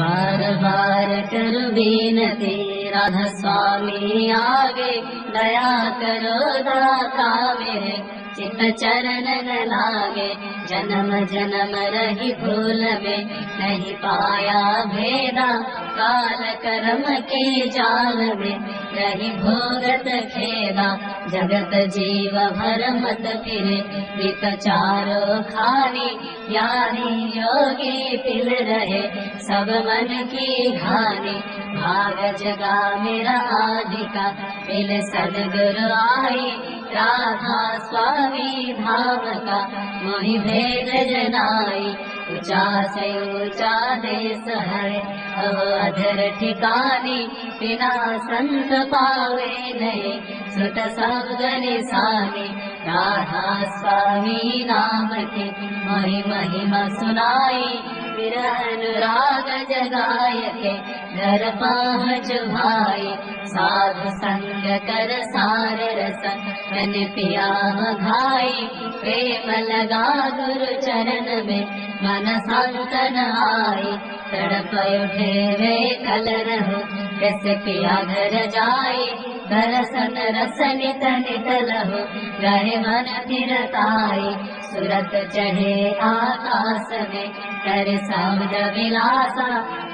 बार बार कर विनती राधा स्वामी आगे, दया करो दाता मेरे चित चरण न लागे। जन्म जन्म रही भूल में नहीं पाया भेदा, काल कर्म के जाल में रही भोगत खेदा। जगत जीव भर मत फिरे वित चारो खानी, यानी योगी पिल रहे सब मन की घानी। भाग जगा मेरा आदिका पिल सदगुरु आई, राधा स्वामी धाम का मोहि भेद जनाई। ऊंचा से ऊंचा देश है अधर ठिकानी, बिना संत पावे नहीं श्रुत शब्द निशानी। राधा स्वामी नाम की मोहि महिमा सुनाई, विरह अनुराग जगाय के घर पहुँच भाई। साधु संग कर सार रस मन पिया घाई, प्रेम लगा गुरु चरण में मन संतन आई। तड़प उठे वे कल रहो कैसे पिया घर जाई, दरसन रस नित नित लहो रहे मन फिरताई। सूरत चढ़े आकाश में कर शब्द विलासा,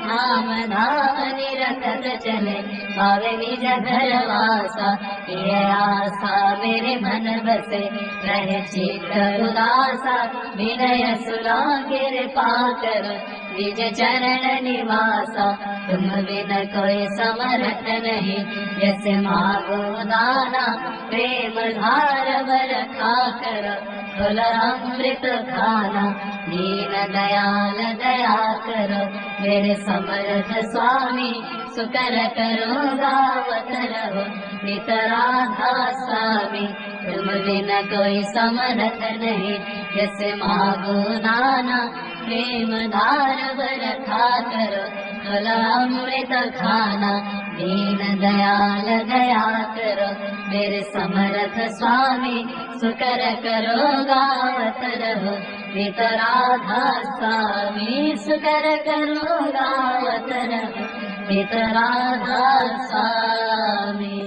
नाम धाम निरखत चले पावे निज घर वासा। ये आशा मेरे मन बसे रहे चित्त उदासा, विनय सुना कृपा करो निज चरण निवासा। तुम बिन कोई समर्थ नहीं जैसे मांगो दाना, प्रेम धार बरखा करो फल अमृत खाना। दीन दयाल दया करो मेरे समर्थ स्वामी, सुकर करो गावत रहो नित राधा स्वामी। तुम बिन कोई समर्थ नहीं जैसे मांगो दाना, प्रेम धार बरखा करो फल अमृत खाना। दीन दयाल दया करो मेरे समर्थ स्वामी, सुकर करो गावत रहो नित राधा स्वामी। सुकर करो गावत रहो नित राधा स्वामी।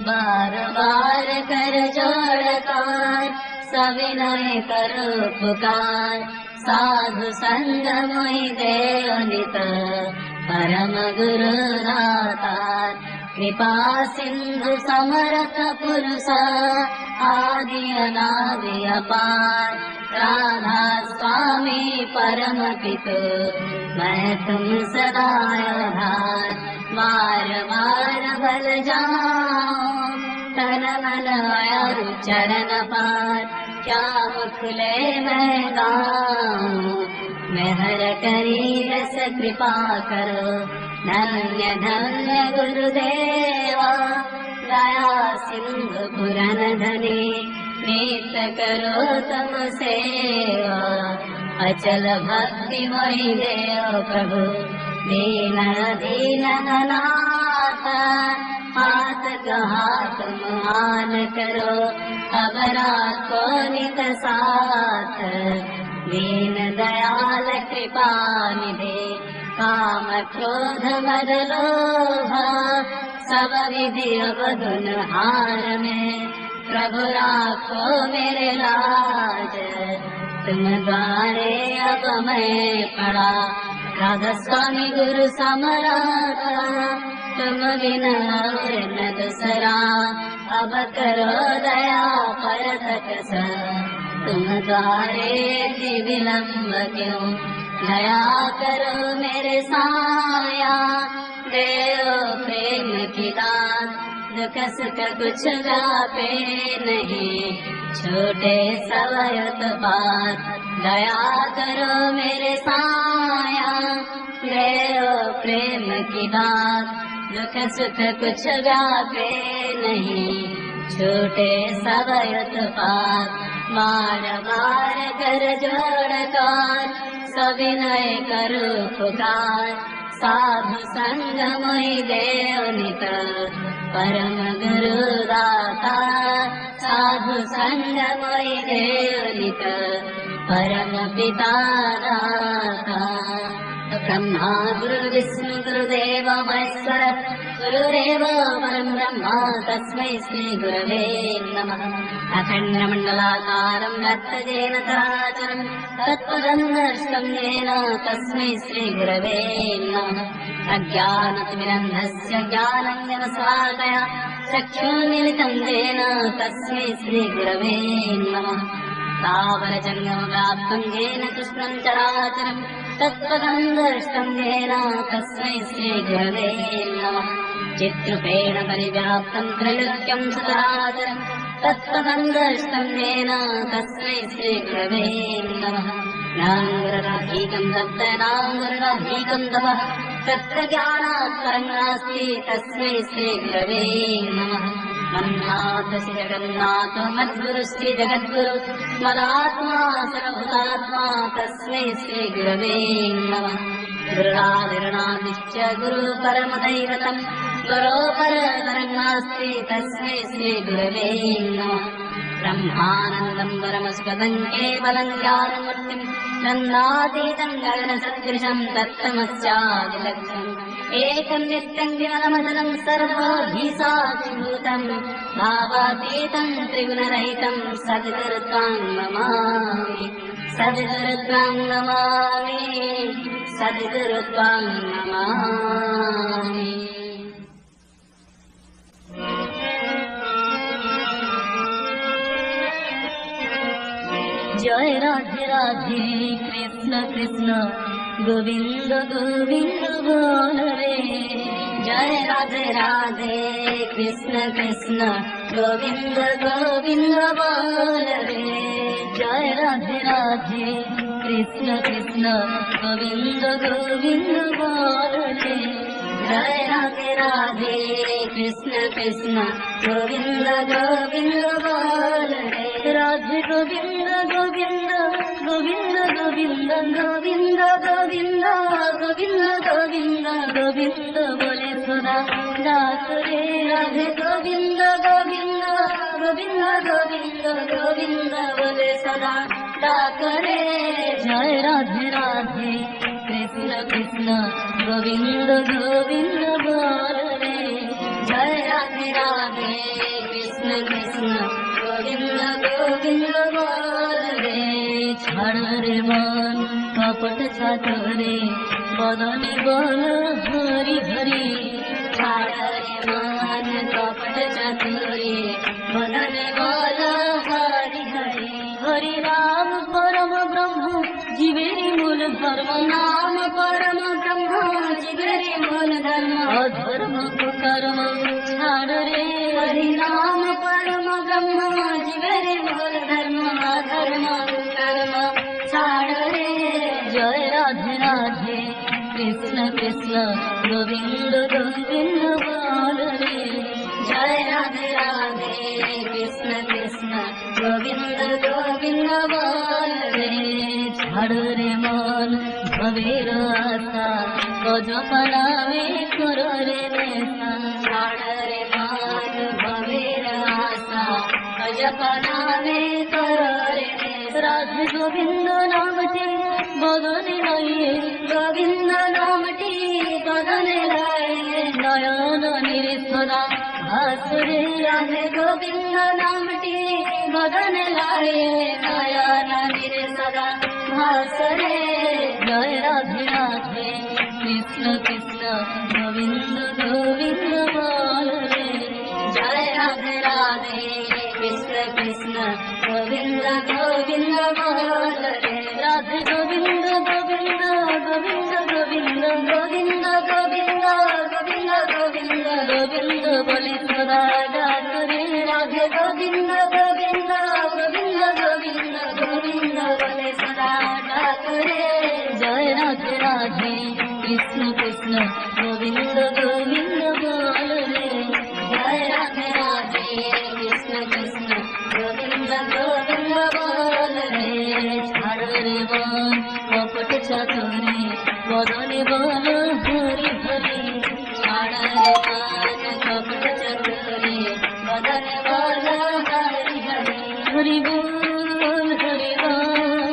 बार बार कर जोड़कार सविनय करो पुकार, साधु संग मोहि देव नित परम गुरु दातार। कृपा सिंधु समर्थ पुरुष आदि अनादि अपार, राधा स्वामी परम पितु मैं तुम सदा आधार। मार मार बल जाऊं तन मन और चरण पार, क्या खुले मैं गाऊं मेहर करी रस कृपा करो। धन्य धन्य गुरुदेवा दया सिंधु पुरन धनी, नित करो तम सेवा अचल भक्ति मोहि देव प्रभु। दीन दीन अनाथ हाथ कहा तुम मान करो, अब राखो नित साथ। दीन दयाल कृपा निधे काम क्रोध मद लोभ, सब विधि अब धुन हार में प्रभु राखो मेरे लाज। तुम द्वारे अब मैं पड़ा राधा स्वामी गुरु समराता, तुम बिना और न दूसरा अब करो दया पर तकसा। तुम द्वारे विलम्ब क्यों दया करो मेरे साया। देव प्रेम की दान दुख सुख कुछ व्यापे नहीं, छोटे सवयत पार दया करो मेरे साया। देव प्रेम की दान दुख सुख कुछ व्यापे नहीं, छोटे सवयत पार। बार बार कर जोड़कार सविनय करो पुकार, साधु संग मोहि देव नित परम गुरु दाता। साधु संग मोहि देव नित परम पिता दाता ब्रह्मा गुरुर्विष्णु गुरुदेव महेश्वर गुरुरेव परं ब्रह्म तस्मै श्री गुरवे नमः। अखण्डमण्डलाकारं रक्तजेन चराचरं तत्पदं दर्शनं येन तस्मै श्री गुरवे नमः। अज्ञानतिमिरन्धस्य ज्ञानञ्जनशलाकया चक्षुर्मिलितं येन तस्मै श्री गुरवे नमः। स्थावरजङ्गमव्याप्तं येन कृष्णं चराचरं तत्पदं दर्शनं येन तस्मै श्री गुरवे नमः। चित्रूपेण परिव्याप्तं त्रैलोक्यं सचराचरं तत्पदं दर्शनं येन तस्मै श्री गुरवे नमः। नाङ्गुरराहीकं तप्तनाङ्गुरराहीकं तपः तत्र ज्ञानात् परं नास्ति तस्मै श्री गुरवे नमः। मन्नाथ श्री जगन्नाथ मद्गुरु श्री जगद्गुरु मदात्मा सर्वभूतात्मा तस्मै श्री गुरवे नमः। गुरुरादिरणादिश्च गुरु परमदैवतं गुरो परतरं नास्ति तस्मै श्री गुरवे नमः। ब्रह्मानन्दं परमस्पदं केवलं ज्ञानमूर्तिं नन्दातीतं गगनसदृशं तत्तमस्यादिलक्ष्यम् एकं नित्यं ज्ञानमचलं सर्वभीसाक्षिभूतं भावातीतं त्रिगुणरहितं सद्गुरुत्वां नमामि सद्गुरुत्वां नमामि सद्गुरुत्वां नमामि। जय राधे राधे कृष्ण कृष्ण गोविंद गोविंद बोल रे। जय राधे राधे कृष्ण कृष्ण गोविंद गोविंद बोल रे। जय राधे राधे कृष्ण कृष्ण गोविंद गोविंद बोल रे। जय राधे राधे कृष्ण कृष्ण गोविंद गोविंद बोल रे। राधे गोविंद गोविंद गोविंद गोविंद गोविंद गोविंद गोविंद गोविंद गोविंद बोले सदा दास रे। राधे गोविंद गोविंद गोविंद गोविंद गोविंद बोले सदा दास रे। जय राधे राधे कृष्ण कृष्ण गोविंद गोविंद बोल रे। जय राधे राधे कृष्ण कृष्ण गोविंद गोविंद बोल रे। छाड़ रे मन कपट छातरे बदने बोल हरि हरि। छाड़ रे मन कपट छातरे बदने बोल हरि हरि। हरि राम परम ब्रह्म जीवेरी मूल धर्म नाम परम ब्रह्म जीवेरी मूल धर्म अधर्म कुकर्म छाड़ रे। हरि नाम परम ब्रह्म जीवेरी मूल धर्म अधर्म कुकर्म छाड़ रे। जय राधे राधे कृष्ण कृष्ण गोविंद गोविंद बोल रे। जय राधे राधे कृष्ण कृष्ण गोविंद गोविंद बोल रे। छाड़ रे मन भवेर आशा गजपनावे करो रे नेशा। छाड़ रे मन भवेर आशा गजपनावे करो रे नेशा। राधे गोविंद नामटी बदने लाए गोविंद नामटी बदने लाए नयन निरीश्वरा भास रे। राधे गोविंद नामटी बदने लाए नयन निरीश्वरा भास रे। जय राधे राधे कृष्ण कृष्ण गोविंद गोविंद बोल रे। जय राधे राधे कृष्ण कृष्ण गोविंद गोविंद बोल रे। राधे गोविंद गोविंद गोविंद गोविंद गोविंद गोविंद गोविंद गोविंद गोविंद बोले सदा डाक रे। राधे गोविंद गोविंद गोविंद गोविंद गोविंद बोले सदा डाक रे। जय राधे राधे कृष्ण कृष्ण गोविंद गोविंद बोल रे। जय राधे राधे कृष्ण कृष्ण गोविंद गोविंद बोल रे। छाड़ रे मन कपट छातरे बदने बोल हरि हरि। छाड़ रे मन कपट छातरे बदने बोल हरि हरि। हरि बोल हरि बोल